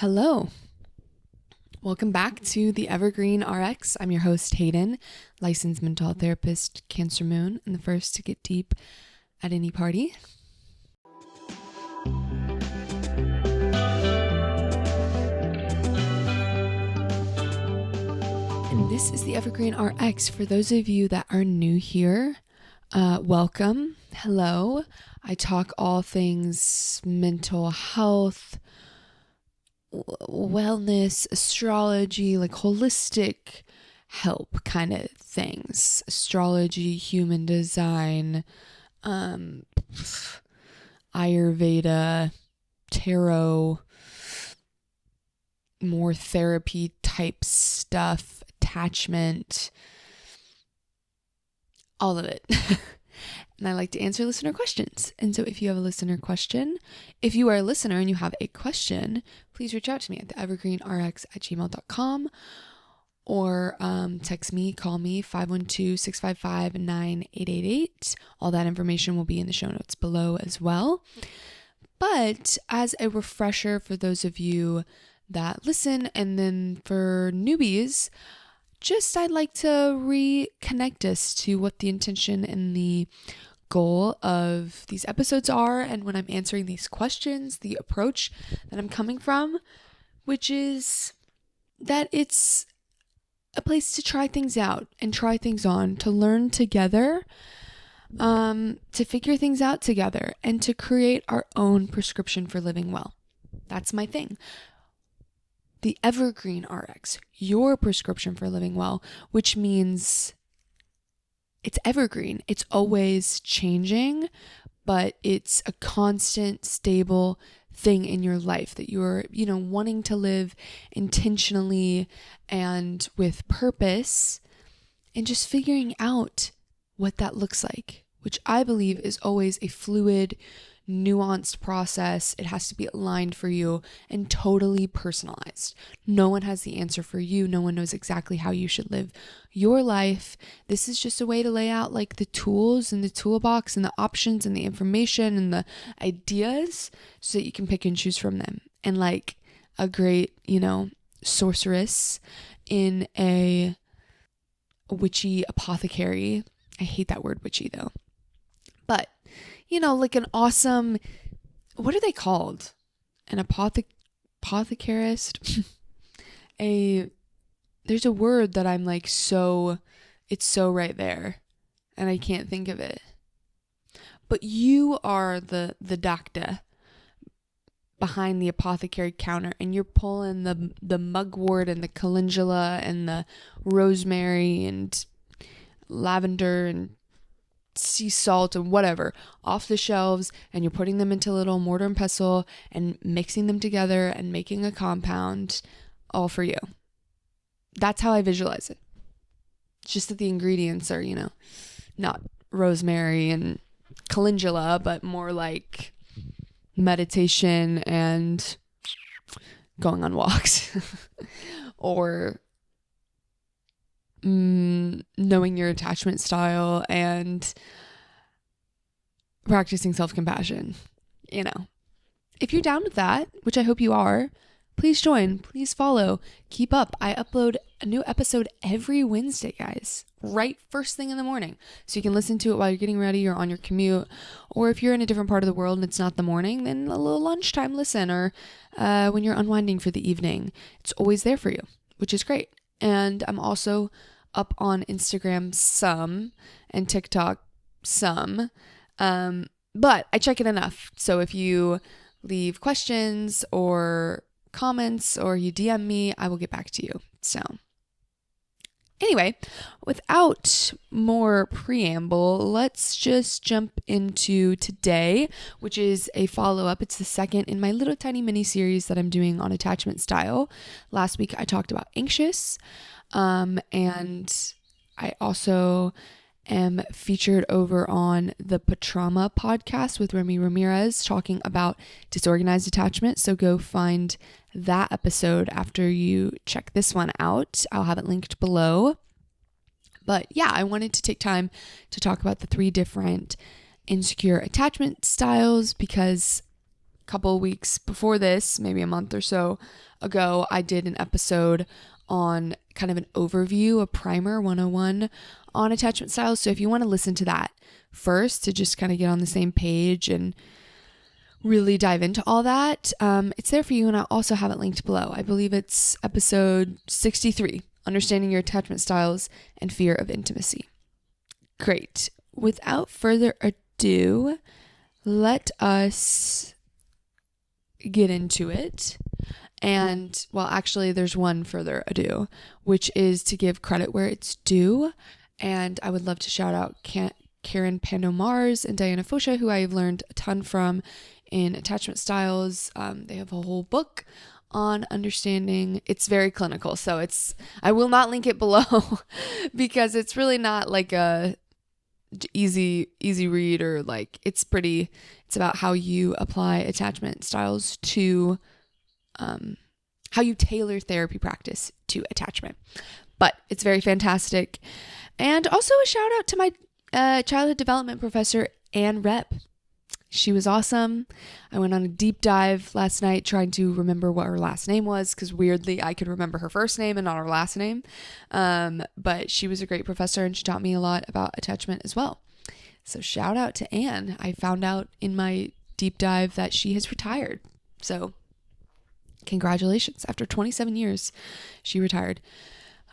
Hello. Welcome back to the Evergreen RX. I'm your host, Hayden, licensed mental health therapist, Cancer Moon, and the first to get deep at any party. And this is the Evergreen RX. For those of you that are new here, welcome. Hello. I talk all things mental health, wellness, astrology, like holistic help kind of things. Astrology, human design, Ayurveda, tarot, more therapy type stuff, attachment, all of it. And I like to answer listener questions. And so if you have a listener question, if you are a listener and you have a question, please reach out to me at theevergreenrx@gmail.com or text me, call me, 512-655-9888. All that information will be in the show notes below as well. But as a refresher for those of you that listen, and then for newbies, I'd like to reconnect us to what the intention and the goal of these episodes are, and when I'm answering these questions, the approach that I'm coming from, which is that it's a place to try things out and try things on, to learn together, to figure things out together, and to create our own prescription for living well. That's my thing. The Evergreen RX, your prescription for living well, which means it's evergreen. It's always changing, but it's a constant, stable thing in your life that you're, wanting to live intentionally and with purpose, and just figuring out what that looks like, which I believe is always a fluid, nuanced process. It has to be aligned for you and totally personalized. No one has the answer for you. No one knows exactly how you should live your life. This is just a way to lay out like the tools and the toolbox and the options and the information and the ideas so that you can pick and choose from them. And like a great, sorceress in a witchy apothecary. I hate that word witchy though. But like an awesome, what are they called? An apothecarist? There's a word that I'm like it's so right there and I can't think of it. But you are the doctor behind the apothecary counter, and you're pulling the mugwort and the calendula and the rosemary and lavender and sea salt and whatever off the shelves, and you're putting them into a little mortar and pestle and mixing them together and making a compound all for you. That's how I visualize it. It's just that the ingredients are, not rosemary and calendula, but more like meditation and going on walks or knowing your attachment style and practicing self-compassion. If you're down with that, which I hope you are, please join, please follow, keep up. I upload a new episode every Wednesday, guys, right first thing in the morning, so you can listen to it while you're getting ready or on your commute, or if you're in a different part of the world and it's not the morning, then a little lunchtime listen, or when you're unwinding for the evening. It's always there for you, which is great. And I'm also up on Instagram some and TikTok some, but I check it enough. So if you leave questions or comments or you DM me, I will get back to you. So anyway, without more preamble, let's just jump into today, which is a follow-up. It's the second in my little tiny mini series that I'm doing on attachment style. Last week I talked about anxious, and I also am featured over on the Patrauma podcast with Remy Ramirez talking about disorganized attachment. So go find that episode after you check this one out. I'll have it linked below. But yeah, I wanted to take time to talk about the 3 different insecure attachment styles because couple of weeks before this, maybe a month or so ago, I did an episode on kind of an overview, a primer 101 on attachment styles. So if you want to listen to that first to just kind of get on the same page and really dive into all that, it's there for you. And I also have it linked below. I believe it's episode 63, Understanding Your Attachment Styles and Fear of Intimacy. Great. Without further ado, let us get into it. And, well, actually, there's one further ado, which is to give credit where it's due. And I would love to shout out Karen Pandomars and Diana Fosha, who I've learned a ton from in attachment styles. They have a whole book on understanding. It's very clinical, so I will not link it below because it's really not like a easy read, or like it's about how you apply attachment styles to how you tailor therapy practice to attachment. But it's very fantastic. And also a shout out to my childhood development professor, Ann Rep. She was awesome. I went on a deep dive last night trying to remember what her last name was, because weirdly I could remember her first name and not her last name. But she was a great professor and she taught me a lot about attachment as well. So shout out to Ann. I found out in my deep dive that she has retired. So congratulations. After 27 years, she retired.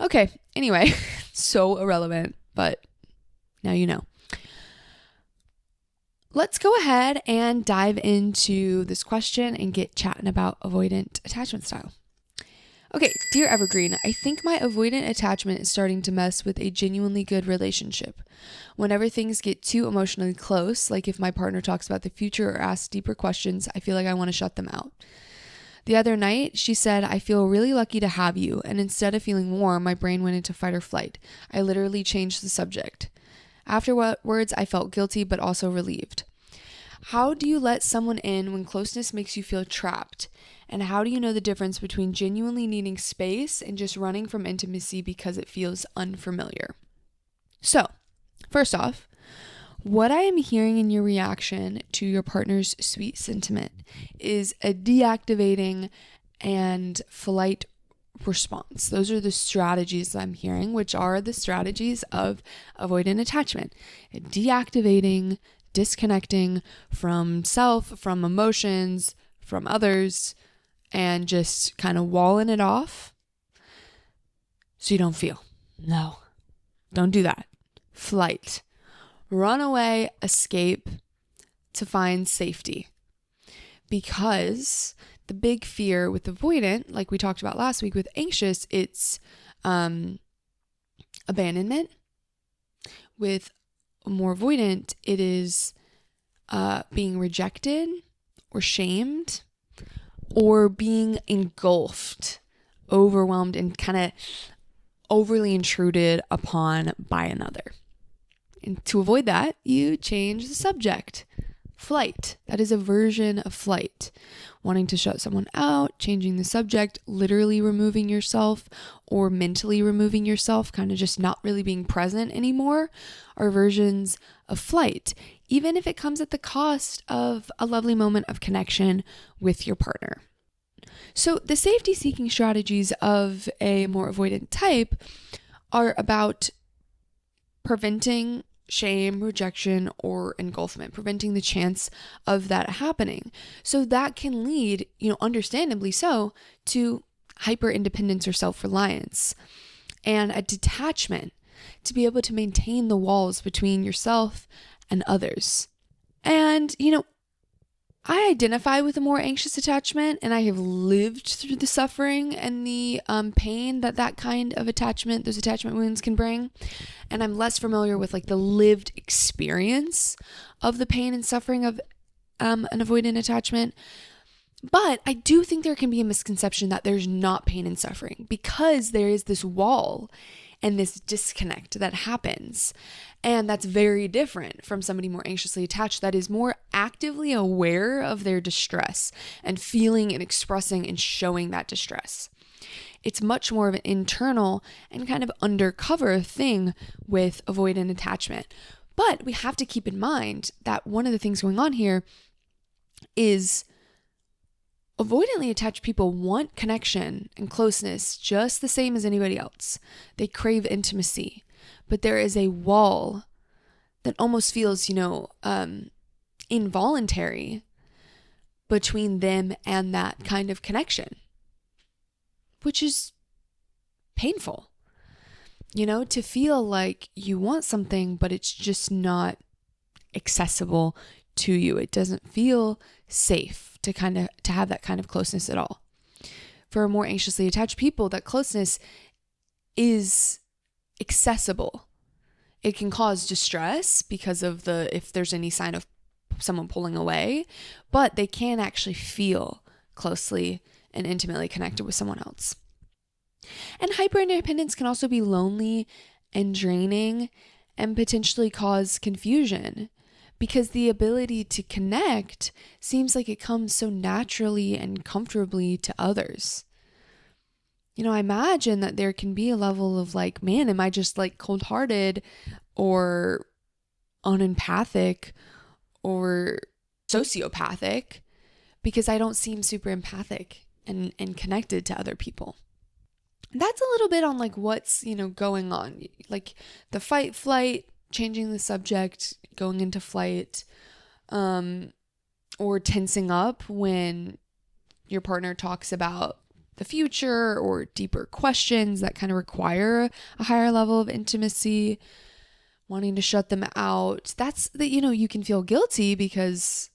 Okay, anyway, so irrelevant, but now you know. Let's go ahead and dive into this question and get chatting about avoidant attachment style. Okay, dear Evergreen, I think my avoidant attachment is starting to mess with a genuinely good relationship. Whenever things get too emotionally close, like if my partner talks about the future or asks deeper questions, I feel like I want to shut them out. The other night, she said, I feel really lucky to have you, and instead of feeling warm, my brain went into fight or flight. I literally changed the subject. Afterwards, I felt guilty but also relieved. How do you let someone in when closeness makes you feel trapped? And how do you know the difference between genuinely needing space and just running from intimacy because it feels unfamiliar? So, first off, what I am hearing in your reaction to your partner's sweet sentiment is a deactivating and flight response. Those are the strategies I'm hearing, which are the strategies of avoidant attachment. Deactivating, disconnecting from self, from emotions, from others, and just kind of walling it off so you don't feel. No, don't do that. Flight. Run away, escape to find safety. Because the big fear with avoidant, like we talked about last week with anxious, it's abandonment. With more avoidant, it is being rejected or shamed or being engulfed, overwhelmed, and kind of overly intruded upon by another. And to avoid that, you change the subject. Flight. That is a version of flight. Wanting to shut someone out, changing the subject, literally removing yourself or mentally removing yourself, kind of just not really being present anymore, are versions of flight, even if it comes at the cost of a lovely moment of connection with your partner. So the safety-seeking strategies of a more avoidant type are about preventing shame, rejection, or engulfment, preventing the chance of that happening. So that can lead, understandably so, to hyper independence or self-reliance and a detachment to be able to maintain the walls between yourself and others. And, I identify with a more anxious attachment, and I have lived through the suffering and the pain that kind of attachment, those attachment wounds can bring. And I'm less familiar with like the lived experience of the pain and suffering of an avoidant attachment. But I do think there can be a misconception that there's not pain and suffering because there is this wall and this disconnect that happens. And that's very different from somebody more anxiously attached that is more actively aware of their distress and feeling and expressing and showing that distress. It's much more of an internal and kind of undercover thing with avoidant attachment. But we have to keep in mind that one of the things going on here is Avoidantly attached people want connection and closeness just the same as anybody else. They crave intimacy, but there is a wall that almost feels, involuntary between them and that kind of connection, which is painful. To feel like you want something, but it's just not accessible to you. It doesn't feel safe to have that kind of closeness at all. For more anxiously attached people, that closeness is accessible. It can cause distress because of if there's any sign of someone pulling away, but they can actually feel closely and intimately connected with someone else. And hyperindependence can also be lonely and draining and potentially cause confusion because the ability to connect seems like it comes so naturally and comfortably to others. I imagine that there can be a level of like, man, am I just like cold-hearted or unempathic or sociopathic because I don't seem super empathic and connected to other people. That's a little bit on like what's, going on, like the fight, flight, changing the subject, going into flight, or tensing up when your partner talks about the future or deeper questions that kind of require a higher level of intimacy, wanting to shut them out. That's you can feel guilty because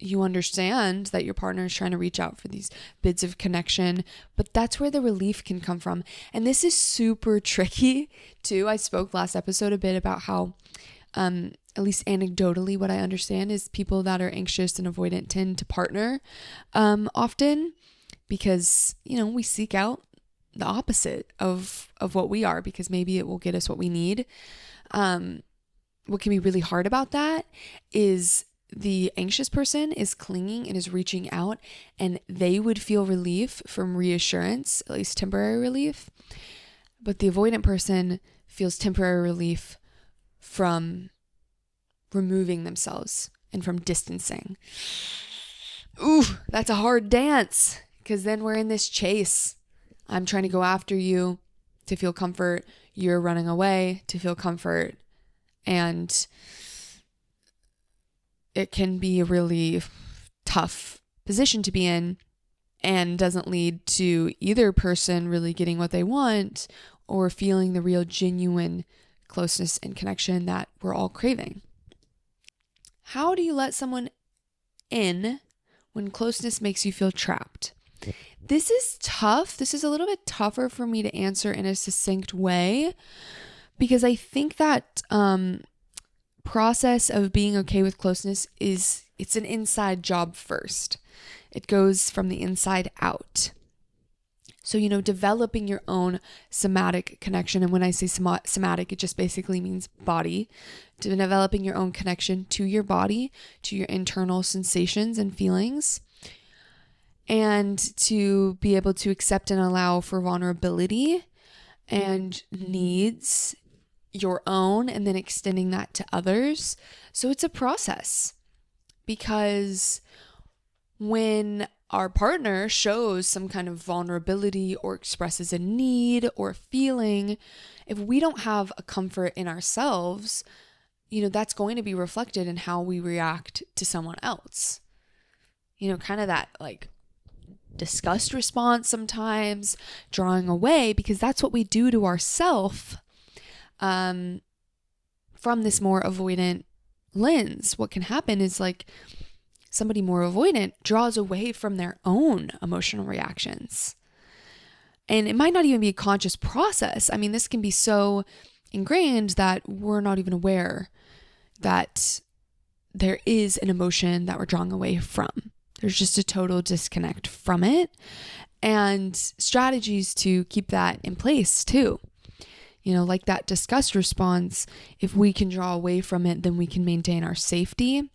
you understand that your partner is trying to reach out for these bits of connection, but that's where the relief can come from. And this is super tricky too. I spoke last episode a bit about how, at least anecdotally, what I understand is people that are anxious and avoidant tend to partner often because, we seek out the opposite of what we are because maybe it will get us what we need. What can be really hard about that is the anxious person is clinging and is reaching out, and they would feel relief from reassurance, at least temporary relief. But the avoidant person feels temporary relief from removing themselves and from distancing. Ooh, that's a hard dance because then we're in this chase. I'm trying to go after you to feel comfort. You're running away to feel comfort. And it can be a really tough position to be in and doesn't lead to either person really getting what they want or feeling the real genuine closeness and connection that we're all craving. How do you let someone in when closeness makes you feel trapped? This is tough. This is a little bit tougher for me to answer in a succinct way because I think that process of being okay with closeness it's an inside job first. It goes from the inside out. So, developing your own somatic connection. And when I say somatic, it just basically means body. Developing your own connection to your body, to your internal sensations and feelings. And to be able to accept and allow for vulnerability and needs, your own, and then extending that to others. So it's a process because when our partner shows some kind of vulnerability or expresses a need or feeling, if we don't have a comfort in ourselves, that's going to be reflected in how we react to someone else. Kind of that like disgust response sometimes, drawing away, because that's what we do to ourselves. From this more avoidant lens, what can happen is like somebody more avoidant draws away from their own emotional reactions. And it might not even be a conscious process. I mean, this can be so ingrained that we're not even aware that there is an emotion that we're drawing away from. There's just a total disconnect from it, and strategies to keep that in place too. Like that disgust response, if we can draw away from it, then we can maintain our safety.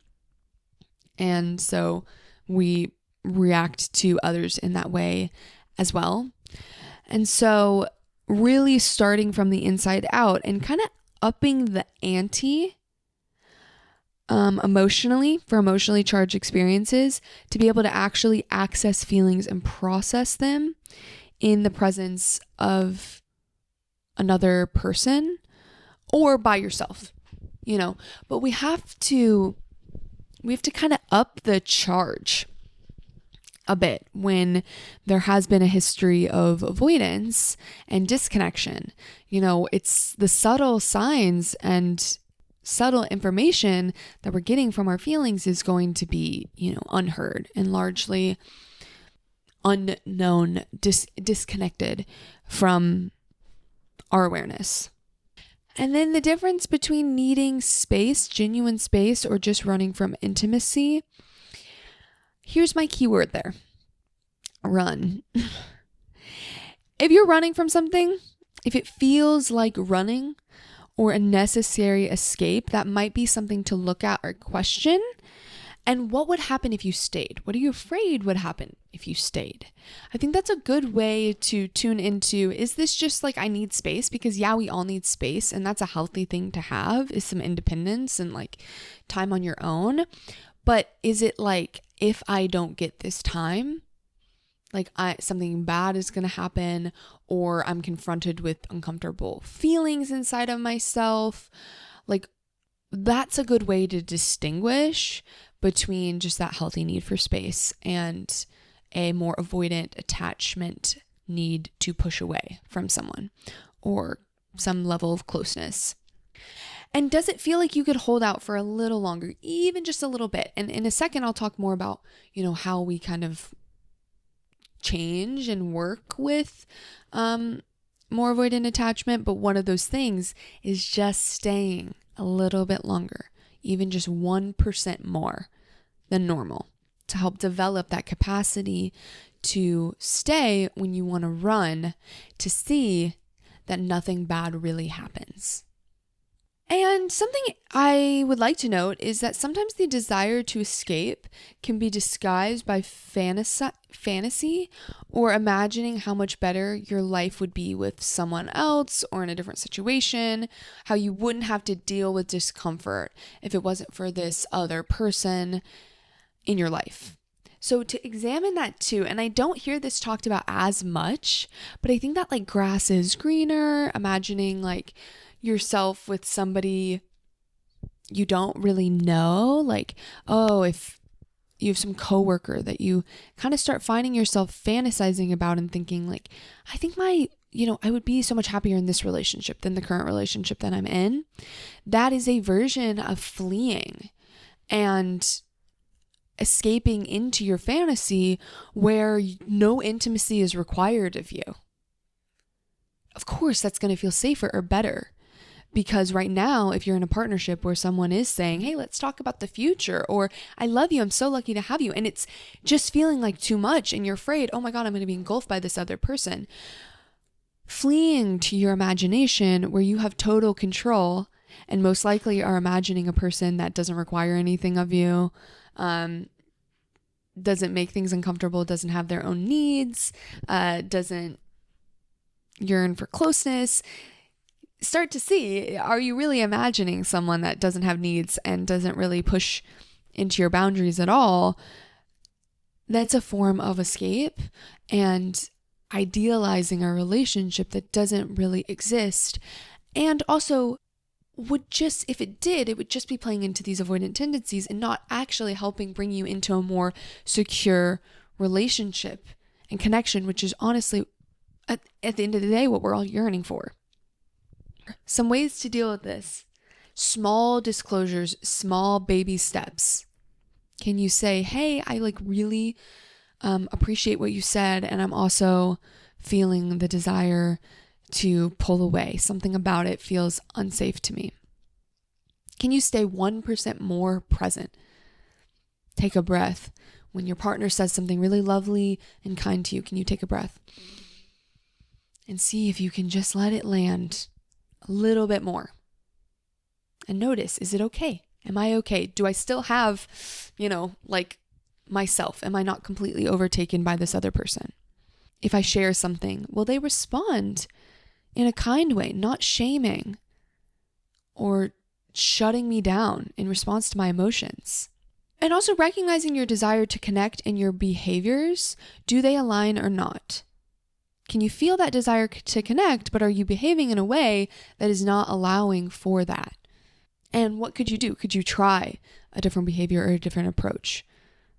And so we react to others in that way as well. And so really starting from the inside out and kind of upping the ante emotionally, for emotionally charged experiences, to be able to actually access feelings and process them in the presence of another person or by yourself, but we have to kind of up the charge a bit when there has been a history of avoidance and disconnection. It's the subtle signs and subtle information that we're getting from our feelings is going to be, unheard and largely unknown, disconnected from our awareness. And then the difference between needing space, genuine space, or just running from intimacy. Here's my keyword there. Run. If you're running from something, if it feels like running or a necessary escape, that might be something to look at or question. And what would happen if you stayed? What are you afraid would happen if you stayed? I think that's a good way to tune into, is this just like I need space? Because we all need space, and that's a healthy thing to have, is some independence and like time on your own. But is it like, if I don't get this time, like something bad is going to happen, or I'm confronted with uncomfortable feelings inside of myself? Like, that's a good way to distinguish between just that healthy need for space and a more avoidant attachment need to push away from someone or some level of closeness. And does it feel like you could hold out for a little longer, even just a little bit? And in a second, I'll talk more about, how we kind of change and work with more avoidant attachment. But one of those things is just staying a little bit longer, even just 1% more than normal, to help develop that capacity to stay when you want to run, to see that nothing bad really happens. And something I would like to note is that sometimes the desire to escape can be disguised by fantasy or imagining how much better your life would be with someone else or in a different situation, how you wouldn't have to deal with discomfort if it wasn't for this other person in your life. So to examine that too, and I don't hear this talked about as much, but I think that like grass is greener, imagining like yourself with somebody you don't really know, like, if you have some coworker that you kind of start finding yourself fantasizing about and thinking like, I think I would be so much happier in this relationship than the current relationship that I'm in. That is a version of fleeing and escaping into your fantasy where no intimacy is required of you. Of course, that's going to feel safer or better. Because right now, if you're in a partnership where someone is saying, hey, let's talk about the future, or I love you, I'm so lucky to have you, and it's just feeling like too much and you're afraid, oh my God, I'm going to be engulfed by this other person. Fleeing to your imagination where you have total control and most likely are imagining a person that doesn't require anything of you, doesn't make things uncomfortable, doesn't have their own needs, doesn't yearn for closeness. Start to see, are you really imagining someone that doesn't have needs and doesn't really push into your boundaries at all? That's a form of escape and idealizing a relationship that doesn't really exist. And also would just, if it did, it would just be playing into these avoidant tendencies and not actually helping bring you into a more secure relationship and connection, which is honestly, at the end of the day, what we're all yearning for. Some ways to deal with this: small disclosures, small baby steps. Can you say, hey, I like really appreciate what you said, and I'm also feeling the desire to pull away. Something about it feels unsafe to me. Can you stay 1% more present? Take a breath. When your partner says something really lovely and kind to you, can you take a breath and see if you can just let it land a little bit more? And notice, is it okay? Am I okay? Do I still have, like myself? Am I not completely overtaken by this other person? If I share something, will they respond in a kind way, not shaming or shutting me down in response to my emotions? And also recognizing your desire to connect and your behaviors. Do they align or not? Can you feel that desire to connect, but are you behaving in a way that is not allowing for that? And what could you do? Could you try a different behavior or a different approach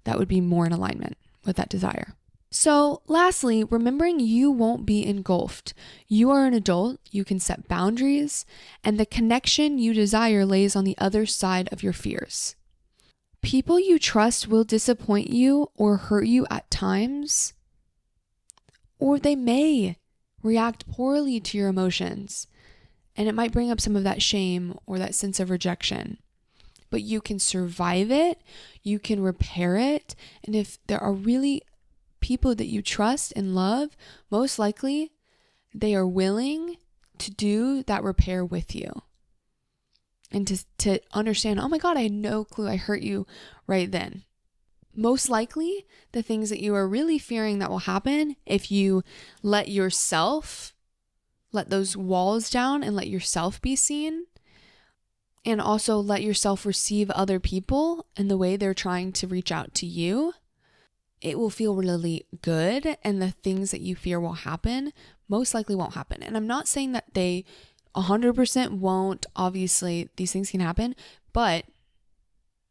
that would be more in alignment with that desire? So lastly, remembering you won't be engulfed. You are an adult, you can set boundaries, and the connection you desire lays on the other side of your fears. People you trust will disappoint you or hurt you at times, or they may react poorly to your emotions, and it might bring up some of that shame or that sense of rejection. But you can survive it, you can repair it, and if there are really people that you trust and love, most likely they are willing to do that repair with you. And to understand, oh my God, I had no clue I hurt you right then. Most likely, the things that you are really fearing that will happen if you let those walls down and let yourself be seen, and also let yourself receive other people and the way they're trying to reach out to you, it will feel really good, and the things that you fear will happen most likely won't happen. And I'm not saying that they 100% won't. Obviously, these things can happen, but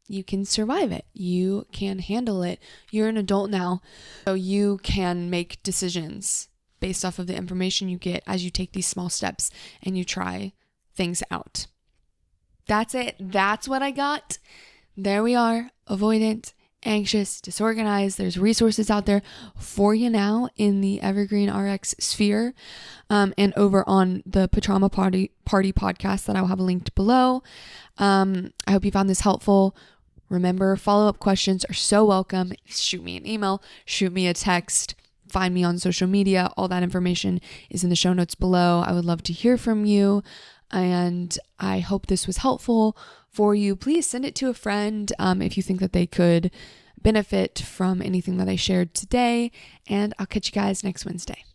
you can survive it. You can handle it. You're an adult now, so you can make decisions based off of the information you get as you take these small steps and you try things out. That's it. That's what I got. There we are. Avoidant, anxious, disorganized. There's resources out there for you now in the Evergreen RX sphere, and over on the Patrauma Party podcast that I'll have linked below. I hope you found this helpful. Remember, follow-up questions are so welcome. Shoot me an email, shoot me a text, find me on social media. All that information is in the show notes below. I would love to hear from you, and I hope this was helpful for you. Please send it to a friend if you think that they could benefit from anything that I shared today, and I'll catch you guys next Wednesday.